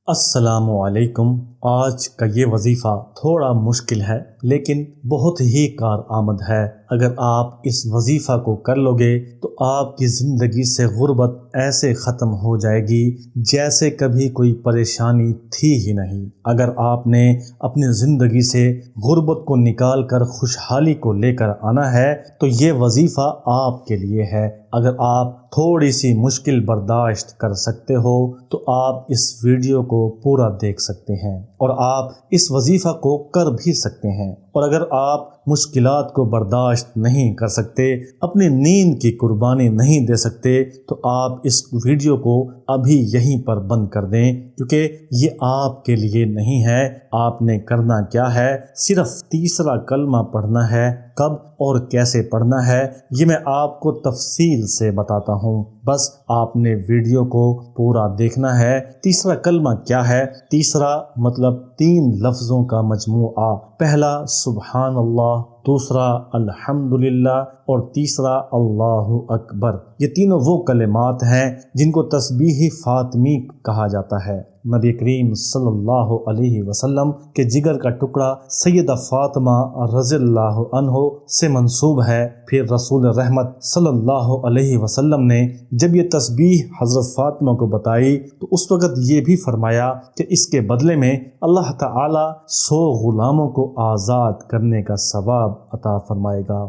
السلام علیکم۔ آج کا یہ وظیفہ تھوڑا مشکل ہے لیکن بہت ہی کارآمد ہے۔ اگر آپ اس وظیفہ کو کر لو گے تو آپ کی زندگی سے غربت ایسے ختم ہو جائے گی جیسے کبھی کوئی پریشانی تھی ہی نہیں۔ اگر آپ نے اپنی زندگی سے غربت کو نکال کر خوشحالی کو لے کر آنا ہے تو یہ وظیفہ آپ کے لیے ہے۔ اگر آپ تھوڑی سی مشکل برداشت کر سکتے ہو تو آپ اس ویڈیو کو پورا دیکھ سکتے ہیں اور آپ اس وظیفہ کو کر بھی سکتے ہیں۔ اور اگر آپ مشکلات کو برداشت نہیں کر سکتے، اپنی نیند کی قربانی نہیں دے سکتے تو آپ اس ویڈیو کو ابھی یہیں پر بند کر دیں، کیونکہ یہ آپ کے لیے نہیں ہے۔ آپ نے کرنا کیا ہے، صرف تیسرا کلمہ پڑھنا ہے۔ کب اور کیسے پڑھنا ہے یہ میں آپ کو تفصیل سے بتاتا ہوں، بس آپ نے ویڈیو کو پورا دیکھنا ہے۔ تیسرا کلمہ کیا ہے؟ تیسرا مطلب 3 لفظوں کا مجموعہ۔ پہلا سبحان اللہ، دوسرا الحمدللہ اور تیسرا اللہ اکبر۔ یہ تینوں وہ کلمات ہیں جن کو تسبیح فاطمی کہا جاتا ہے۔ نبی کریم صلی اللہ علیہ وسلم کے جگر کا ٹکڑا سیدہ فاطمہ رضی اللہ عنہ سے منسوب ہے۔ پھر رسول رحمت صلی اللہ علیہ وسلم نے جب یہ تسبیح حضرت فاطمہ کو بتائی تو اس وقت یہ بھی فرمایا کہ اس کے بدلے میں اللہ تعالی 100 غلاموں کو آزاد کرنے کا ثواب عطا فرمائے گا۔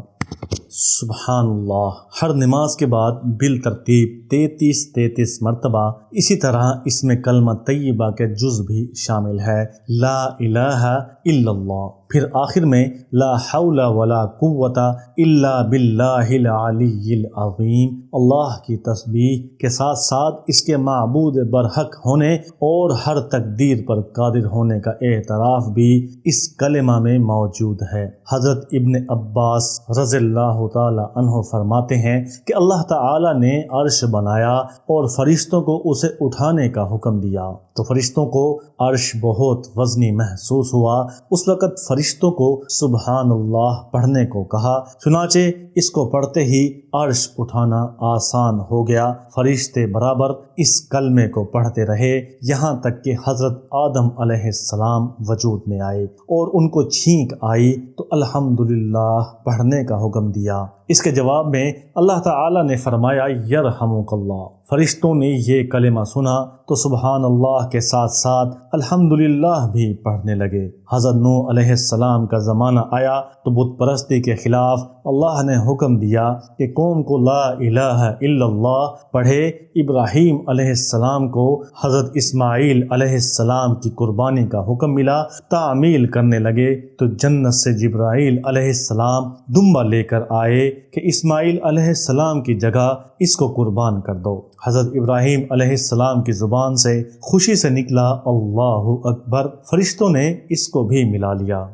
سبحان اللہ ہر نماز کے بعد بالترتیب 33 مرتبہ۔ اسی طرح اس میں کلمہ طیبہ کے جز بھی شامل ہے، لا الہ الا اللہ۔ پھر آخر میں لا حول ولا قوت الا باللہ العلی العظیم۔ اللہ کی تسبیح کے ساتھ ساتھ اس کے معبود برحق ہونے اور ہر تقدیر پر قادر ہونے کا اعتراف بھی اس کلمہ میں موجود ہے۔ حضرت ابن عباس رضی اللہ تعالی عنہ فرماتے ہیں کہ اللہ تعالی نے عرش بنایا اور فرشتوں کو اسے اٹھانے کا حکم دیا تو فرشتوں کو عرش بہت وزنی محسوس ہوا۔ اس وقت فرشتوں کو سبحان اللہ پڑھنے کو کہا، چنانچہ اس کو پڑھتے ہی عرش اٹھانا آسان ہو گیا۔ فرشتے برابر اس کلمے کو پڑھتے رہے یہاں تک کہ حضرت آدم علیہ السلام وجود میں آئے اور ان کو چھینک آئی تو الحمدللہ پڑھنے کا حکم دیا۔ اس کے جواب میں اللہ تعالی نے فرمایا یرحمک اللہ۔ فرشتوں نے یہ کلمہ سنا تو سبحان اللہ کے ساتھ ساتھ الحمدللہ بھی پڑھنے لگے۔ حضرت نوح علیہ السلام کا زمانہ آیا تو بت پرستی کے خلاف اللہ نے حکم دیا کہ قوم کو لا الہ الا اللہ پڑھے۔ ابراہیم علیہ السلام کو حضرت اسماعیل علیہ السلام کی قربانی کا حکم ملا، تعمیل کرنے لگے تو جنت سے جبرائیل علیہ السلام دمبا لے کر آئے کہ اسماعیل علیہ السلام کی جگہ اس کو قربان کر دو۔ حضرت ابراہیم علیہ السلام کی زبان سے خوشی سے نکلا اللہ اکبر۔ فرشتوں نے اس کو بھی ملا لیا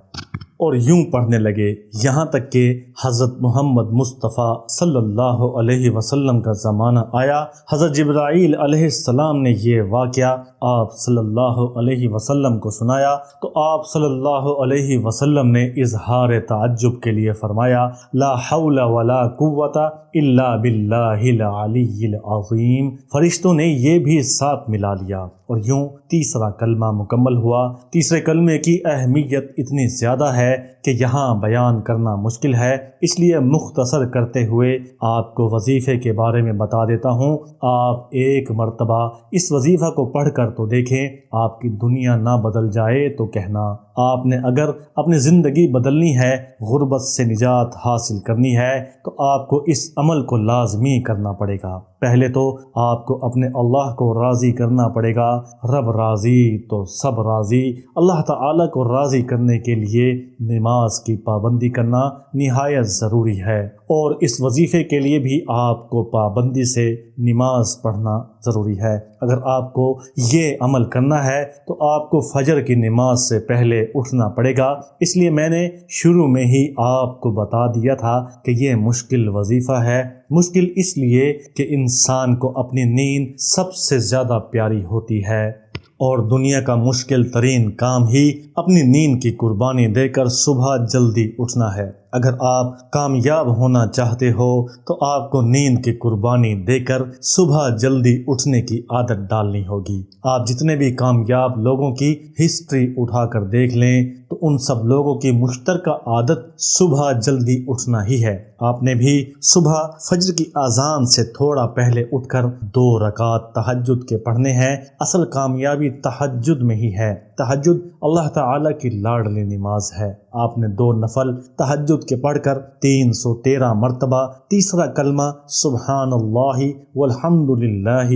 اور یوں پڑھنے لگے یہاں تک کہ حضرت محمد مصطفیٰ صلی اللہ علیہ وسلم کا زمانہ آیا۔ حضرت جبرائیل علیہ السلام نے یہ واقعہ آپ صلی اللہ علیہ وسلم کو سنایا تو آپ صلی اللہ علیہ وسلم نے اظہار تعجب کے لیے فرمایا لا حول ولا قوت الا باللہ العلی العظیم۔ فرشتوں نے یہ بھی ساتھ ملا لیا اور یوں تیسرا کلمہ مکمل ہوا۔ تیسرے کلمے کی اہمیت اتنی زیادہ ہے کہ یہاں بیان کرنا مشکل ہے، اس لیے مختصر کرتے ہوئے آپ کو وظیفے کے بارے میں بتا دیتا ہوں۔ آپ ایک مرتبہ اس وظیفہ کو پڑھ کر تو دیکھیں، آپ کی دنیا نہ بدل جائے تو کہنا۔ آپ نے اگر اپنی زندگی بدلنی ہے، غربت سے نجات حاصل کرنی ہے تو آپ کو اس عمل کو لازمی کرنا پڑے گا۔ پہلے تو آپ کو اپنے اللہ کو راضی کرنا پڑے گا۔ رب راضی تو سب راضی۔ اللہ تعالی کو راضی کرنے کے لیے نماز کی پابندی کرنا نہایت ضروری ہے اور اس وظیفے کے لیے بھی آپ کو پابندی سے نماز پڑھنا ضروری ہے۔ اگر آپ کو یہ عمل کرنا ہے تو آپ کو فجر کی نماز سے پہلے اٹھنا پڑے گا۔ اس لیے میں نے شروع میں ہی آپ کو بتا دیا تھا کہ یہ مشکل وظیفہ ہے۔ مشکل اس لیے کہ انسان کو اپنی نیند سب سے زیادہ پیاری ہوتی ہے اور دنیا کا مشکل ترین کام ہی اپنی نیند کی قربانی دے کر صبح جلدی اٹھنا ہے۔ اگر آپ کامیاب ہونا چاہتے ہو تو آپ کو نیند کی قربانی دے کر صبح جلدی اٹھنے کی عادت ڈالنی ہوگی۔ آپ جتنے بھی کامیاب لوگوں کی ہسٹری اٹھا کر دیکھ لیں تو ان سب لوگوں کی مشترکہ عادت صبح جلدی اٹھنا ہی ہے۔ آپ نے بھی صبح فجر کی اذان سے تھوڑا پہلے اٹھ کر 2 رکعت تہجد کے پڑھنے ہیں۔ اصل کامیابی تہجد میں ہی ہے۔ تہجد اللہ تعالیٰ کی لاڈلی نماز ہے۔ آپ نے 2 نفل تہجد کے پڑھ کر 313 مرتبہ تیسرا کلمہ سبحان اللہ والحمد للہ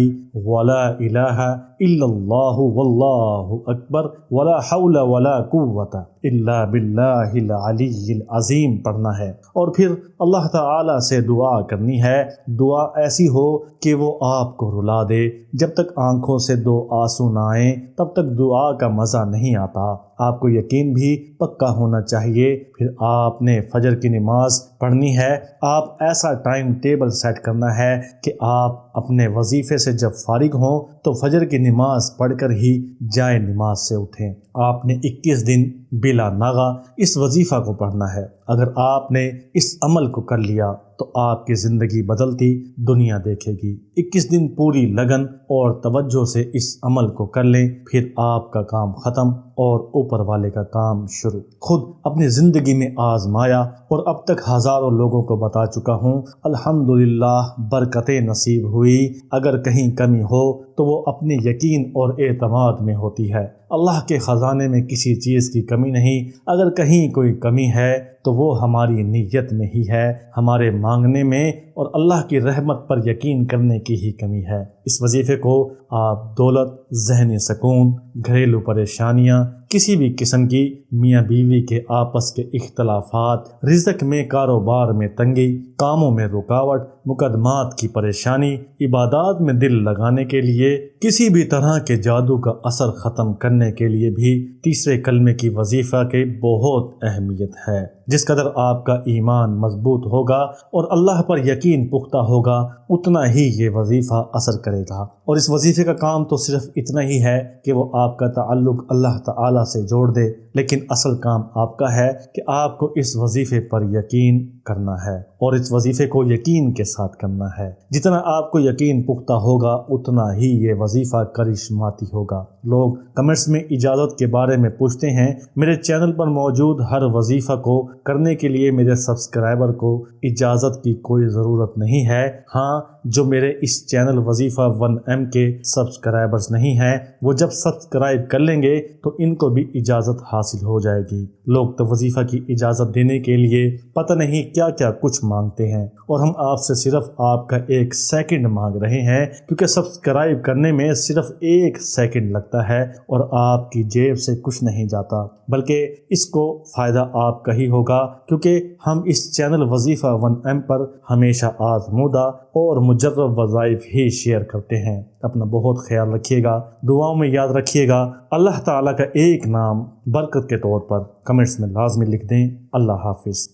ولا الہ الا اللہ واللہ اکبر ولا حول ولا قوت الا باللہ العلی العظیم پڑھنا ہے، اور پھر اللہ تعالیٰ سے دعا کرنی ہے۔ دعا ایسی ہو کہ وہ آپ کو رلا دے۔ جب تک آنکھوں سے 2 آنسو نہ آئیں تب تک دعا کا مزہ نہیں آتا۔ آپ کو یقین بھی پکا ہونا چاہیے۔ پھر آپ نے فجر کی نماز پڑھنی ہے۔ آپ ایسا ٹائم ٹیبل سیٹ کرنا ہے کہ آپ اپنے وظیفے سے جب فارغ ہوں تو فجر کی نماز پڑھ کر ہی جائے نماز سے اٹھیں۔ آپ نے 21 دن بلا ناغہ اس وظیفہ کو پڑھنا ہے۔ اگر آپ نے اس عمل کو کر لیا تو آپ کی زندگی بدلتی دنیا دیکھے گی۔ 21 دن پوری لگن اور توجہ سے اس عمل کو کر لیں، پھر آپ کا کام ختم اور اوپر والے کا کام شروع۔ خود اپنی زندگی میں آزمایا اور اب تک ہزاروں لوگوں کو بتا چکا ہوں۔ الحمدللہ برکتیں نصیب ہوئی۔ اگر کہیں کمی ہو تو وہ اپنے یقین اور اعتماد میں ہوتی ہے۔ اللہ کے خزانے میں کسی چیز کی کمی نہیں۔ اگر کہیں کوئی کمی ہے تو وہ ہماری نیت میں ہی ہے، ہمارے مانگنے میں اور اللہ کی رحمت پر یقین کرنے کی ہی کمی ہے۔ اس وظیفے کو آپ دولت، ذہنی سکون، گھریلو پریشانیاں، کسی بھی قسم کی میاں بیوی کے آپس کے اختلافات، رزق میں کاروبار میں تنگی، کاموں میں رکاوٹ، مقدمات کی پریشانی، عبادات میں دل لگانے کے لیے، کسی بھی طرح کے جادو کا اثر ختم کرنے کے لیے بھی تیسرے کلمے کی وظیفہ کی بہت اہمیت ہے۔ جس قدر آپ کا ایمان مضبوط ہوگا اور اللہ پر یقین پختہ ہوگا اتنا ہی یہ وظیفہ اثر کرے گا۔ اور اس وظیفے کا کام تو صرف اتنا ہی ہے کہ وہ آپ کا تعلق اللہ تعالیٰ سے جوڑ دے، لیکن اصل کام آپ کا ہے کہ آپ کو اس وظیفے پر یقین کرنا ہے اور اس وظیفے کو یقین کے ساتھ کرنا ہے۔ جتنا آپ کو یقین پختہ ہوگا اتنا ہی یہ وظیفہ کرشماتی ہوگا۔ لوگ کمنٹس میں اجازت کے بارے میں پوچھتے ہیں۔ میرے چینل پر موجود ہر وظیفہ کو کرنے کے لیے میرے سبسکرائبر کو اجازت کی کوئی ضرورت نہیں ہے۔ ہاں، جو میرے اس چینل وظیفہ 1M کے سبسکرائبرز نہیں ہیں وہ جب سبسکرائب کر لیں گے تو ان کو بھی اجازت حاصل ہو جائے گی۔ لوگ تو وظیفہ کی اجازت دینے کے لیے پتہ نہیں کیا کیا کچھ مانگتے ہیں، اور ہم آپ سے صرف آپ کا 1 سیکنڈ مانگ رہے ہیں، کیونکہ سبسکرائب کرنے میں صرف 1 سیکنڈ لگتا ہے اور آپ کی جیب سے کچھ نہیں جاتا، بلکہ اس کو فائدہ آپ کا ہی ہوگا، کیونکہ ہم اس چینل وظیفہ 1M پر ہمیشہ آزمودہ اور مجرب وظائف ہی شیئر کرتے ہیں۔ اپنا بہت خیال رکھیے گا، دعاؤں میں یاد رکھیے گا۔ اللہ تعالیٰ کا ایک نام برکت کے طور پر کمنٹس میں لازمی لکھ دیں۔ اللہ حافظ۔